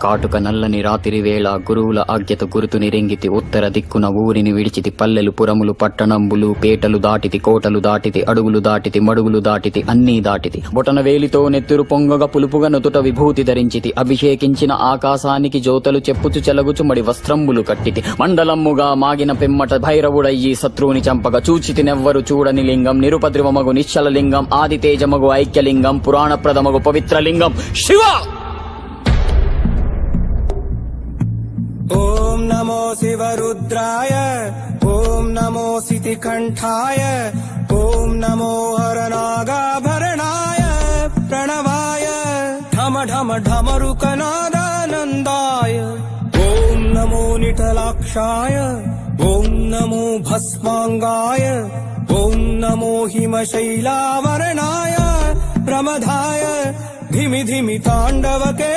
కాటుక నల్లని రాత్రి వేళ గురువుల ఆజ్ఞత గురుతుని రెంగితి ఉత్తర దిక్కున ఊరిని విడిచితి పల్లెలు పురములు పట్టణంబులు పేటలు దాటితి కోటలు దాటితి అడుగులు దాటితి మడుగులు దాటితి అన్నీ దాటితి బొటన వేలితో నెత్తురు పొంగగా పులుపుగా నుతుట విభూతి ధరించితి అభిషేకించిన ఆకాశానికి జ్యోతలు చెప్పుచు చెలగుచు మడి వస్త్రంబులు కట్టితి మండలమ్ముగా మాగిన పిమ్మట భైరవుడయ్యి శత్రువుని చంపగా చూచితి నెవ్వరు చూడని లింగం నిరుపద్రవమగు నిశ్చల లింగం ఆది తేజమగు ఐక్యలింగం పురాణప్రదమగు పవిత్రలింగం శివ. ఓం నమో శివరుద్రాయ ఓం నమో సితికంఠాయ ఓం నమో హరనాగాభరణాయ ప్రణవాయ ఢమ ఢమ ఢమరుకనాదానందాయ ఓం నమో నిటలాక్షాయ ఓం నమో భస్మాంగాయ ఓం నమో హిమశైలావరణాయ ప్రమదాయ ధిమి ధిమి తాండవకే